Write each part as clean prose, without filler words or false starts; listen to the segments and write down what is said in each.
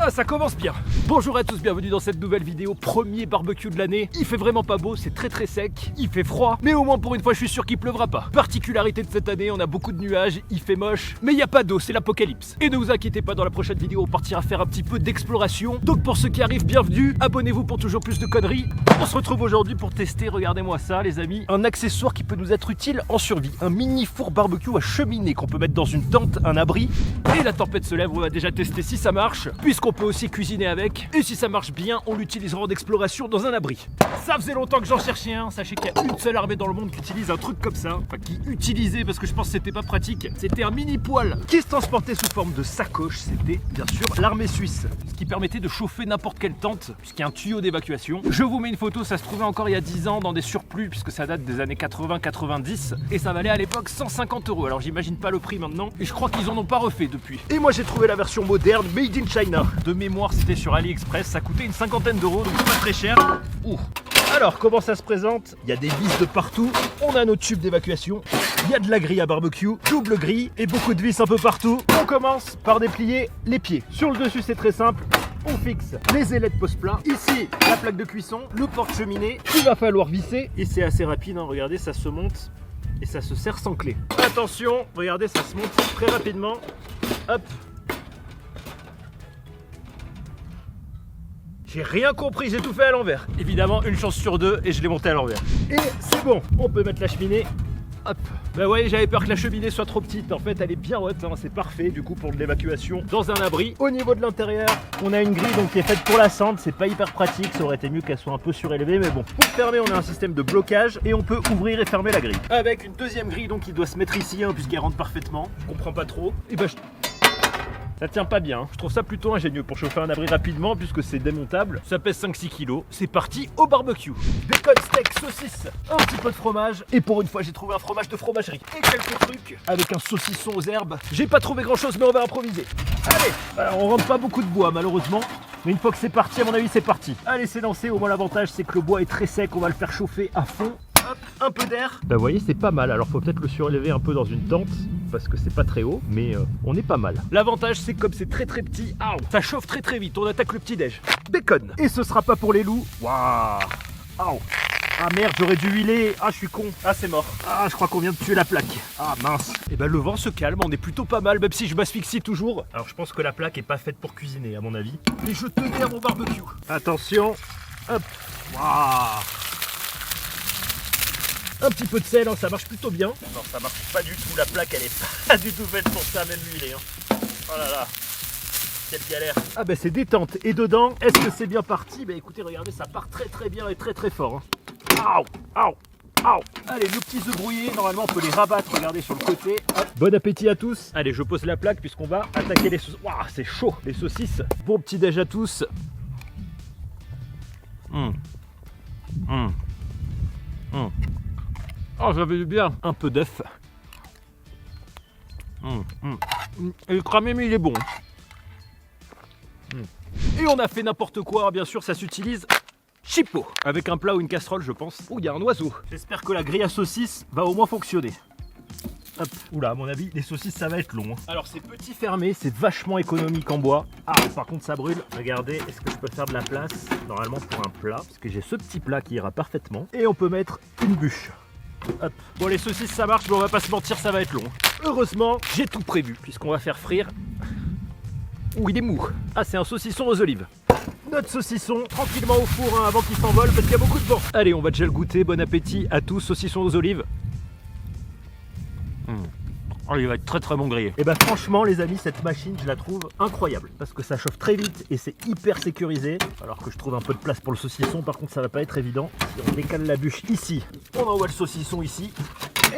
Ah, ça commence bien. Bonjour à tous, bienvenue dans cette nouvelle vidéo. Premier barbecue de l'année. Il fait vraiment pas beau, c'est très sec. Il fait froid, mais au moins pour une fois je suis sûr qu'il pleuvra pas. Particularité de cette année, on a beaucoup de nuages, il fait moche, mais il n'y a pas d'eau, c'est l'apocalypse. Et ne vous inquiétez pas, dans la prochaine vidéo on partira faire un petit peu d'exploration. Donc pour ceux qui arrivent, bienvenue. Abonnez-vous pour toujours plus de conneries. On se retrouve aujourd'hui pour tester, regardez-moi ça les amis, un accessoire qui peut nous être utile en survie. Un mini four barbecue à cheminée qu'on peut mettre dans une tente, un abri. Et la tempête se lève, on va déjà tester si ça marche, puisqu'on peut aussi cuisiner avec. Et si ça marche bien, on l'utilisera en exploration dans un abri. Ça faisait longtemps que j'en cherchais un. Sachez qu'il y a une seule armée dans le monde qui utilise un truc comme ça. Enfin, qui utilisait, parce que je pense que c'était pas pratique. C'était un mini poêle qui se transportait sous forme de sacoche. C'était bien sûr l'armée suisse. Ce qui permettait de chauffer n'importe quelle tente, puisqu'il y a un tuyau d'évacuation. Je vous mets une photo, ça se trouvait encore il y a 10 ans dans des surplus, puisque ça date des années 80-90. Et ça valait à l'époque 150 €. Alors j'imagine pas le prix maintenant. Et je crois qu'ils en ont pas refait depuis. Et moi j'ai trouvé la version moderne, made in China. De mémoire, c'était sur AliExpress. Ça coûtait une cinquantaine d'euros, donc pas très cher. Ouh. Alors, comment ça se présente? Il y a des vis de partout, on a nos tubes d'évacuation, il y a de la grille à barbecue, double grille et beaucoup de vis un peu partout. On commence par déplier les pieds. Sur le dessus, c'est très simple. On fixe les ailettes post-plat. Ici, la plaque de cuisson, le porte-cheminée qu'il va falloir visser. Et c'est assez rapide, hein. Regardez, ça se monte et ça se serre sans clé. Attention, regardez, ça se monte très rapidement. Hop. J'ai rien compris, j'ai tout fait à l'envers. Évidemment, une chance sur deux et je l'ai monté à l'envers. Et c'est bon, on peut mettre la cheminée. Hop. Bah ouais, j'avais peur que la cheminée soit trop petite. En fait, elle est bien haute, hein. C'est parfait du coup pour de l'évacuation dans un abri. Au niveau de l'intérieur, on a une grille donc qui est faite pour la cendre. C'est pas hyper pratique, ça aurait été mieux qu'elle soit un peu surélevée, mais bon. Pour fermer, on a un système de blocage et on peut ouvrir et fermer la grille. Avec une deuxième grille donc qui doit se mettre ici, hein, puisqu'elle rentre parfaitement. Je comprends pas trop. Et bah ça tient pas bien, je trouve ça plutôt ingénieux pour chauffer un abri rapidement puisque c'est démontable. Ça pèse 5-6 kg, c'est parti au barbecue. Bacon, steak, saucisse, un petit peu de fromage. Et pour une fois j'ai trouvé un fromage de fromagerie. Et quelques trucs avec un saucisson aux herbes. J'ai pas trouvé grand chose mais on va improviser. Allez, alors on rentre pas beaucoup de bois malheureusement. Mais une fois que c'est parti, à mon avis c'est parti. Allez, c'est lancé, au moins l'avantage c'est que le bois est très sec, on va le faire chauffer à fond. Hop, un peu d'air. Bah vous voyez c'est pas mal, alors faut peut-être le surélever un peu dans une tente parce que c'est pas très haut, mais on est pas mal. L'avantage c'est que comme c'est très petit, ça chauffe très vite, on attaque le petit déj. Bacon. Et ce sera pas pour les loups. Waouh. Ah merde, j'aurais dû huiler. Ah, je suis con. Ah, c'est mort. Ah, je crois qu'on vient de tuer la plaque. Ah mince. Et ben le vent se calme, on est plutôt pas mal, même si je m'asphyxie toujours. Alors je pense que la plaque est pas faite pour cuisiner à mon avis. Mais je tenais à mon barbecue. Attention. Hop. Waouh. Un petit peu de sel, hein, ça marche plutôt bien. Non, ça marche pas du tout, la plaque elle est pas du tout faite pour ça, même huilée. Hein. Oh là là, quelle galère. Ah bah c'est détente. Et dedans, est-ce que c'est bien parti? Bah écoutez, regardez, ça part très bien et très fort. Hein. Aouh. Allez, nos petits œufs brouillés, normalement on peut les rabattre, regardez sur le côté. Hop. Bon appétit à tous. Allez, je pose la plaque puisqu'on va attaquer les saucisses. Waouh, c'est chaud, les saucisses. Bon petit déj à tous. Oh, ça fait du bien. Un peu d'œuf. Et le cramé, mais il est bon. Et on a fait n'importe quoi, bien sûr, ça s'utilise chipot. Avec un plat ou une casserole, je pense. Oh, il y a un oiseau. J'espère que la grille à saucisses va au moins fonctionner. Hop. Oula, à mon avis, les saucisses, ça va être long. Hein. Alors, c'est petit fermé, c'est vachement économique en bois. Ah, par contre, ça brûle. Regardez, est-ce que je peux faire de la place? Normalement, pour un plat, parce que j'ai ce petit plat qui ira parfaitement. Et on peut mettre une bûche. Hop. Bon, les saucisses ça marche, mais on va pas se mentir, ça va être long. Heureusement, j'ai tout prévu, puisqu'on va faire frire. Ouh, il est mou. Ah, c'est un saucisson aux olives. Notre saucisson, tranquillement au four, hein, avant qu'il s'envole, parce qu'il y a beaucoup de vent. Allez, on va déjà le goûter. Bon appétit à tous, saucisson aux olives. Oh, il va être très bon grillé. Et bah franchement les amis, cette machine je la trouve incroyable parce que ça chauffe très vite et c'est hyper sécurisé. Alors que je trouve un peu de place pour le saucisson, par contre ça va pas être évident. Si on décale la bûche ici, on envoie le saucisson ici.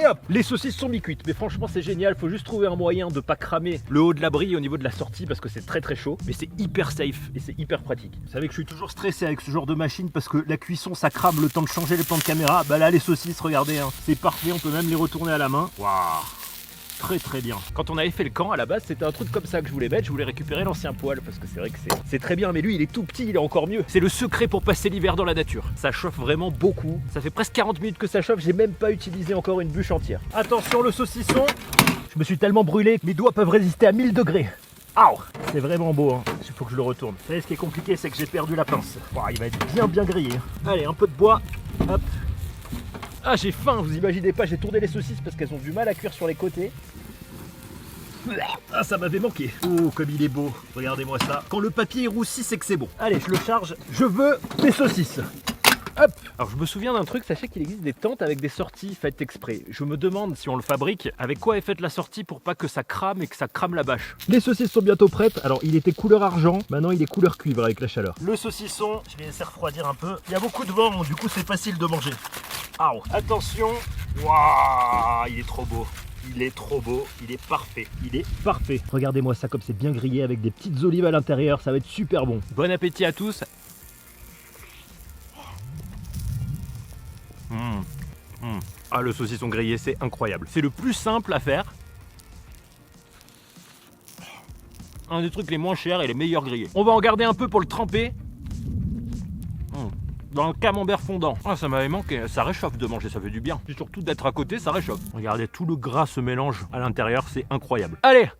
Et hop, les saucisses sont mi-cuites, mais franchement c'est génial, faut juste trouver un moyen de pas cramer le haut de l'abri au niveau de la sortie parce que c'est très chaud, mais c'est hyper safe et c'est hyper pratique. Vous savez que je suis toujours stressé avec ce genre de machine parce que la cuisson ça crame le temps de changer les plans de caméra. Bah là les saucisses, regardez, hein, c'est parfait, on peut même les retourner à la main. Waouh. Très bien. Quand on avait fait le camp à la base, c'était un truc comme ça que je voulais mettre. Je voulais récupérer l'ancien poêle parce que c'est vrai que c'est très bien, mais lui il est tout petit, il est encore mieux. C'est le secret pour passer l'hiver dans la nature. Ça chauffe vraiment beaucoup. Ça fait presque 40 minutes que ça chauffe, j'ai même pas utilisé encore une bûche entière. Attention le saucisson. Je me suis tellement brûlé que mes doigts peuvent résister à 1000 degrés. Ah, c'est vraiment beau, hein. Il faut que je le retourne. Vous savez, ce qui est compliqué, c'est que j'ai perdu la pince. Il va être bien grillé. Allez, un peu de bois. Hop. Ah, j'ai faim, vous imaginez pas, j'ai tourné les saucisses parce qu'elles ont du mal à cuire sur les côtés. Ah, ça m'avait manqué. Oh, comme il est beau. Regardez-moi ça. Quand le papier est roussi, c'est que c'est bon. Allez, je le charge. Je veux des saucisses. Hop. Alors, je me souviens d'un truc. Sachez qu'il existe des tentes avec des sorties faites exprès. Je me demande si on le fabrique, avec quoi est faite la sortie pour pas que ça crame et que ça crame la bâche. Les saucisses sont bientôt prêtes. Alors, il était couleur argent. Maintenant, il est couleur cuivre avec la chaleur. Le saucisson, je vais laisser refroidir un peu. Il y a beaucoup de vent, du coup, c'est facile de manger. Ah, attention. Waouh, il est trop beau. Il est trop beau, il est parfait, il est parfait. Regardez-moi ça comme c'est bien grillé avec des petites olives à l'intérieur, ça va être super bon. Bon appétit à tous. Ah, le saucisson grillé, c'est incroyable. C'est le plus simple à faire. Un des trucs les moins chers et les meilleurs grillés. On va en garder un peu pour le tremper. Dans le camembert fondant. Ah, ça m'avait manqué, ça réchauffe de manger, ça fait du bien. Et surtout d'être à côté, ça réchauffe. Regardez, tout le gras se mélange à l'intérieur, c'est incroyable. Allez.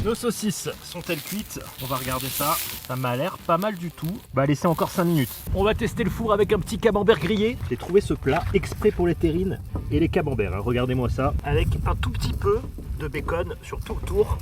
Nos saucisses sont-elles cuites? On va regarder ça. Ça m'a l'air pas mal du tout. Bah, laissez encore 5 minutes. On va tester le four avec un petit camembert grillé. J'ai trouvé ce plat exprès pour les terrines et les camemberts. Hein. Regardez-moi ça. Avec un tout petit peu de bacon sur tout le tour.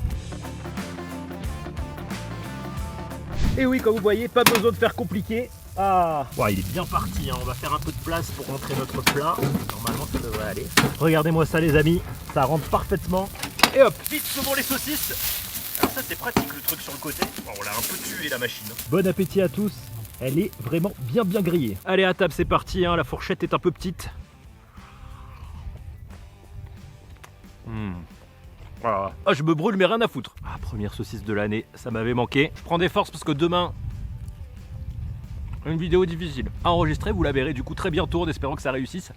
Et oui, comme vous voyez, pas besoin de faire compliqué. Ah, ouais, il est bien parti, hein. On va faire un peu de place pour rentrer notre plat. Normalement, ça devrait aller. Regardez-moi ça, les amis. Ça rentre parfaitement. Et hop, vite, saumons les saucisses. Alors ça, c'est pratique, le truc sur le côté. Bon, on l'a un peu tué, la machine. Bon appétit à tous. Elle est vraiment bien grillée. Allez, à table, c'est parti. Hein. La fourchette est un peu petite. Ah, je me brûle mais rien à foutre. Ah, première saucisse de l'année, ça m'avait manqué. Je prends des forces parce que demain, une vidéo difficile à enregistrer, vous la verrez du coup très bientôt en espérant que ça réussisse.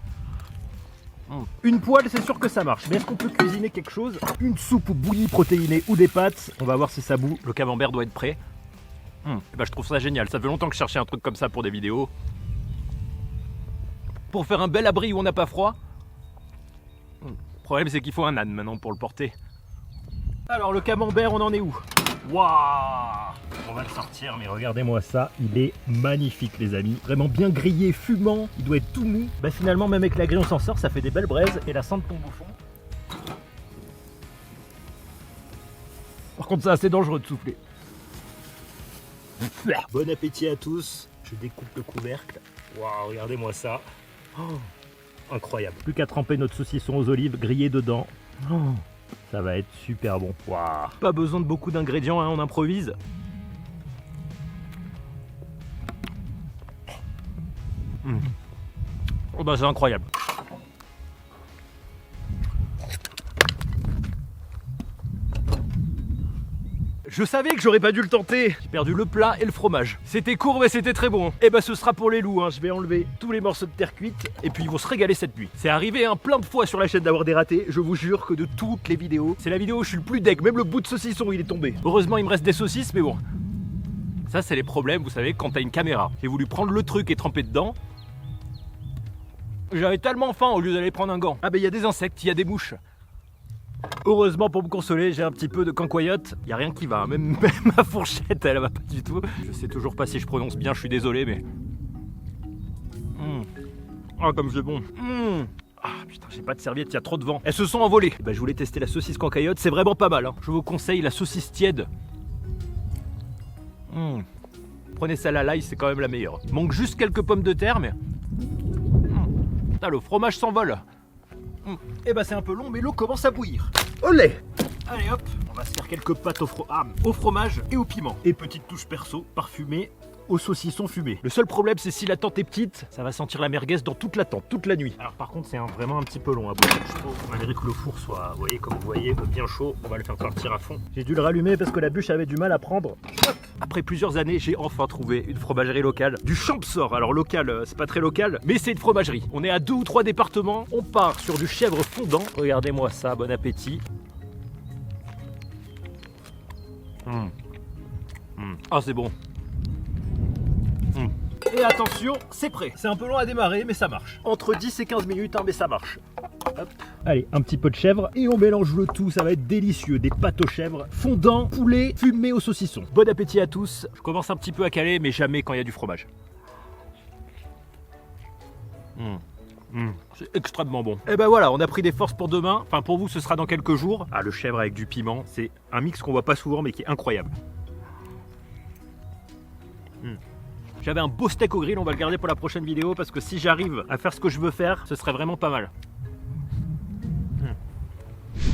Une poêle, c'est sûr que ça marche. Mais est-ce qu'on peut cuisiner quelque chose? Une soupe bouillie protéinée ou des pâtes? On va voir si ça bout. Le camembert doit être prêt. Bah, je trouve ça génial. Ça fait longtemps que je cherchais un truc comme ça pour des vidéos. Pour faire un bel abri où on n'a pas froid. Le problème, c'est qu'il faut un âne maintenant pour le porter. Alors, le camembert, on en est où? Waouh! On va le sortir, mais regardez-moi ça, il est magnifique, les amis. Vraiment bien grillé, fumant, il doit être tout mou. Bah finalement, même avec la grille, on s'en sort, ça fait des belles braises. Et la cendre tombe au fond. Par contre, c'est assez dangereux de souffler. Bon appétit à tous. Je découpe le couvercle. Waouh, regardez-moi ça. Oh, incroyable. Plus qu'à tremper notre saucisson aux olives grillé dedans. Oh. Ça va être super bon. Waouh. Pas besoin de beaucoup d'ingrédients, hein, on improvise. Oh bah c'est incroyable. Je savais que j'aurais pas dû le tenter. J'ai perdu le plat et le fromage. C'était court mais c'était très bon. Et bah ce sera pour les loups, hein. Je vais enlever tous les morceaux de terre cuite et puis ils vont se régaler cette nuit. C'est arrivé plein de fois sur la chaîne d'avoir des ratés. Je vous jure que de toutes les vidéos, c'est la vidéo où je suis le plus deg. Même le bout de saucisson il est tombé. Heureusement il me reste des saucisses mais bon. Ça c'est les problèmes, vous savez, quand t'as une caméra. J'ai voulu prendre le truc et tremper dedans. J'avais tellement faim au lieu d'aller prendre un gant. Ah bah il y a des insectes, il y a des mouches. Heureusement pour me consoler, j'ai un petit peu de cancoyote. Il n'y a rien qui va, même ma fourchette elle va pas du tout. Je sais toujours pas si je prononce bien, je suis désolé mais... Ah comme c'est bon. Ah putain, j'ai pas de serviette, il y a trop de vent. Elles se sont envolées. Bah, je voulais tester la saucisse cancoyote, c'est vraiment pas mal, hein. Je vous conseille la saucisse tiède. Prenez ça à la l'ail, c'est quand même la meilleure. Il manque juste quelques pommes de terre mais... Ah, le fromage s'envole. Et bah c'est un peu long mais l'eau commence à bouillir. Olé! Allez hop, on va se faire quelques pâtes au fromage et au piment. Et petite touche perso, parfumée au saucisson fumé. Le seul problème c'est si la tente est petite, ça va sentir la merguez dans toute la tente, toute la nuit. Alors par contre c'est vraiment un petit peu long à bouillir. Malgré que le four soit, vous voyez, comme vous voyez, bien chaud, on va le faire partir à fond. J'ai dû le rallumer parce que la bûche avait du mal à prendre. Hop. Après plusieurs années, j'ai enfin trouvé une fromagerie locale, du Champsort. Alors local, c'est pas très local, mais c'est une fromagerie. On est à 2 ou 3 départements, on part sur du chèvre fondant. Regardez-moi ça, bon appétit. Ah c'est bon. Et attention, c'est prêt. C'est un peu long à démarrer, mais ça marche. Entre 10 et 15 minutes, hein, mais ça marche. Hop. Allez, un petit peu de chèvre et on mélange le tout, ça va être délicieux. Des pâtes aux chèvres, fondant, poulet, fumé au saucisson. Bon appétit à tous. Je commence un petit peu à caler, mais jamais quand il y a du fromage. C'est extrêmement bon. Et ben voilà, on a pris des forces pour demain. Enfin pour vous ce sera dans quelques jours. Ah, le chèvre avec du piment, c'est un mix qu'on voit pas souvent mais qui est incroyable. J'avais un beau steak au grill, on va le garder pour la prochaine vidéo parce que si j'arrive à faire ce que je veux faire, ce serait vraiment pas mal.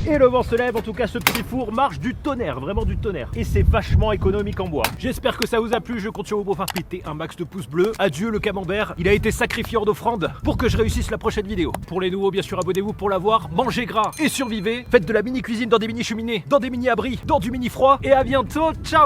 Et le vent se lève, en tout cas ce petit four marche du tonnerre, vraiment du tonnerre. Et c'est vachement économique en bois. J'espère que ça vous a plu, je compte sur vous pour faire péter un max de pouces bleus. Adieu le camembert, il a été sacrifié en offrande pour que je réussisse la prochaine vidéo. Pour les nouveaux, bien sûr, abonnez-vous pour l'avoir, mangez gras et survivez. Faites de la mini cuisine dans des mini cheminées, dans des mini abris, dans du mini froid. Et à bientôt, ciao!